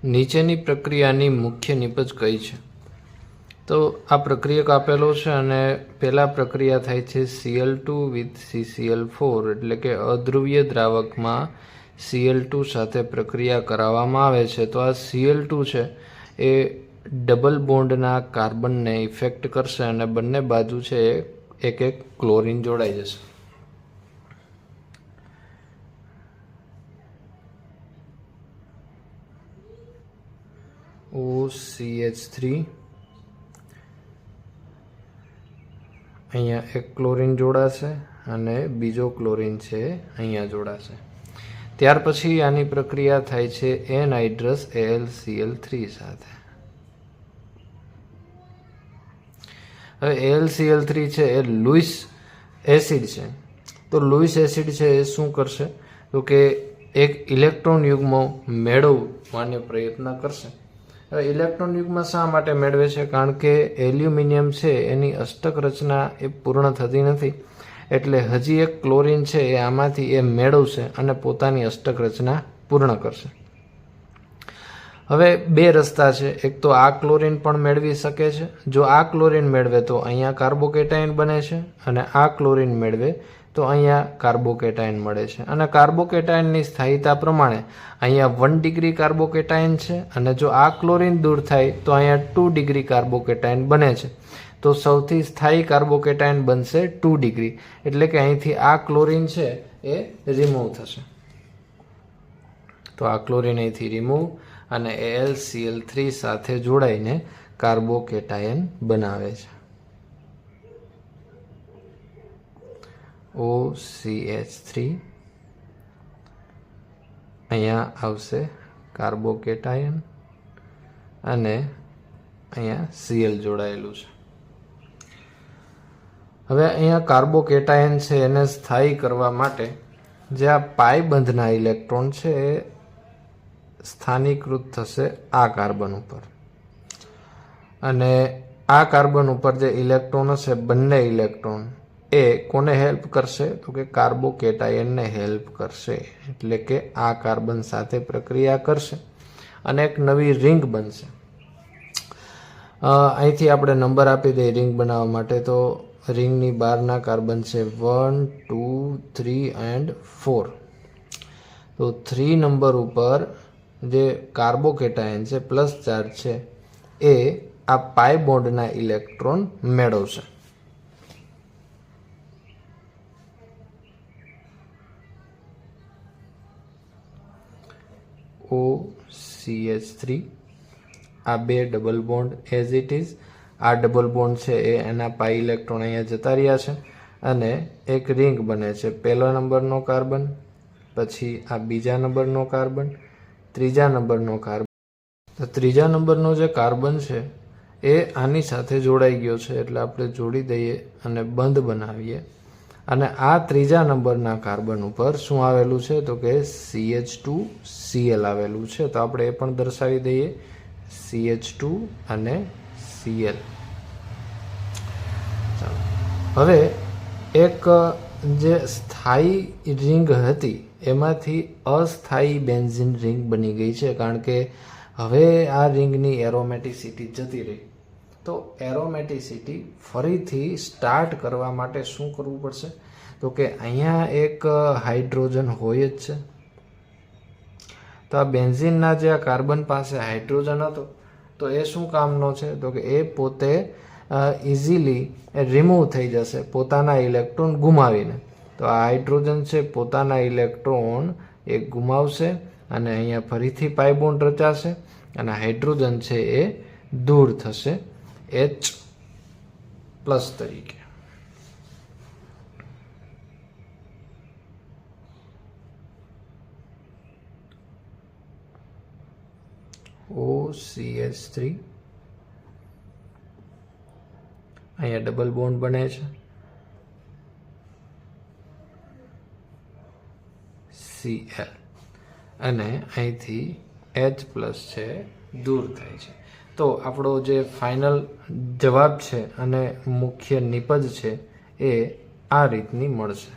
નીચેની પ્રક્રિયાની મુખ્ય નિપજ કઈ છે? તો આ પ્રક્રિયક આપેલો છે અને પહેલા પ્રક્રિયા થાય છે Cl2 વિથ CCl4, એટલે કે અધ્રુવીય દ્રાવકમાં Cl2 સાથે પ્રક્રિયા કરાવવામાં આવે છે. તો આ Cl2 છે એ ડબલ બોન્ડના કાર્બનને ઇફેક્ટ કરશે અને બંને બાજુ છે એક એક ક્લોરીન જોડાઈ જશે. OCH3 અહીંયા એક ક્લોરીન જોડાશે અને બીજો ક્લોરીન છે અહીંયા જોડાશે. ત્યાર પછી આની પ્રક્રિયા થાય છે એનહાઇડ્રસ AlCl3 સાથે. હવે AlCl3 છે એ લુઈસ એસિડ છે. તો લુઈસ એસિડ છે એ શું કરશે? તો કે એક ઇલેક્ટ્રોન યુગ્મ મેળવવાનો પ્રયત્ન કરશે. હવે ઇલેક્ટ્રોન યુગ્મ શા માટે મેળવે છે? કારણ કે એલ્યુમિનિયમ છે એની અષ્ટક રચના એ પૂર્ણ થતી નથી, એટલે હજી એક ક્લોરીન છે એ આમાંથી એ મેળવશે અને પોતાની અષ્ટક રચના પૂર્ણ કરશે. હવે બે રસ્તા છે. એક તો આ ક્લોરીન પણ મેળવી શકે છે. જો આ ક્લોરીન મેળવે તો અહીંયા કાર્બોકેટાયન બને છે અને આ ક્લોરીન મેળવે તો અહીંયા કાર્બોકેટાયન મળે છે. અને કાર્બોકેટાયનની સ્થાયીતા પ્રમાણે અહીંયા 1 ડિગ્રી કાર્બોકેટાયન છે અને જો આ ક્લોરીન દૂર થાય તો અહીંયા 2 ડિગ્રી કાર્બોકેટાયન બને છે. તો સૌથી સ્થાયી કાર્બોકેટાયન બનશે 2 ડિગ્રી, એટલે કે અહીંથી આ ક્લોરીન છે એ રિમૂવ થશે. તો આ ક્લોરીન અહીંથી રિમૂવ અને AlCl3 સાથે જોડાઈને કાર્બોકેટાયન બનાવે છે. OCH3 અહીંયા આવશે કાર્બોકેટાયન અને અહીંયા Cl જોડાયેલું છે. હવે અહીંયા કાર્બોકેટાયન છે એને સ્થાયી કરવા માટે જે આ પાઈ બંધના ઇલેક્ટ્રોન છે એ સ્થાનીકૃત થશે આ કાર્બન ઉપર અને આ કાર્બન ઉપર જે ઇલેક્ટ્રોન હશે બંને ઇલેક્ટ્રોન એ કોને હેલ્પ કરશે? તો કે કાર્બોકેટાયનને હેલ્પ કરશે. એટલે કે આ કાર્બન સાથે પ્રક્રિયા કરશે અને એક નવી રિંગ બનશે. અહીંથી આપણે નંબર આપી દઈએ રિંગ બનાવવા માટે. તો રિંગની બહારના કાર્બન છે 1, 2, 3 and 4. તો 3 નંબર ઉપર જે કાર્બોકેટાયન છે પ્લસ ચાર્જ છે એ આ પાઈ બોન્ડના ઇલેક્ટ્રોન મેળવશે. OCH3 આ બે double bond as it is. આ ડબલ બોન્ડ છે એ એના પાઈ ઇલેક્ટ્રોન અહીંયા જતા રહ્યા છે અને એક રિંગ બને છે. પહેલો નંબરનો કાર્બન, પછી આ બીજા નંબરનો કાર્બન, ત્રીજા નંબરનો કાર્બન. તો ત્રીજા નંબરનો જે કાર્બન છે એ આની સાથે જોડાઈ ગયો છે, એટલે આપણે જોડી દઈએ અને બંધ બનાવીએ. અને આ ત્રીજા નંબરના કાર્બન ઉપર શું આવેલું છે? તો કે CH2Cl આવેલું છે. તો આપણે એ પણ દર્શાવી દઈએ CH2 અને Cl. હવે એક જે સ્થાયી રિંગ હતી એમાંથી અસ્થાયી બેન્ઝીન રિંગ બની ગઈ છે, કારણ કે હવે આ રિંગની એરોમેટિસિટી જતી રહી. તો એરોમેટિસિટી ફરીથી સ્ટાર્ટ કરવા માટે શું કરવું પડશે? તો કે અહીંયા એક હાઇડ્રોજન હોય જ છે. તો આ બેન્ઝીનના જે આ કાર્બન પાસે હાઇડ્રોજન હતો તો એ શું કામનો છે? તો કે એ પોતે ઇઝીલી રિમૂવ થઈ જશે પોતાના ઇલેક્ટ્રોન ગુમાવીને. તો આ હાઇડ્રોજન છે પોતાના ઇલેક્ટ્રોન એ ગુમાવશે અને અહીંયા ફરીથી પાઈ બોન્ડ રચાશે અને હાઇડ્રોજન છે એ દૂર થશે H+ તરીકે. OCH3 અહીંયા ડબલ બોન્ડ બને છે. Cl અને અહીંથી H+ છે દૂર થાય છે. તો આપણો જે ફાઇનલ જવાબ છે અને મુખ્ય નિપજ છે એ આ રીતની મળશે.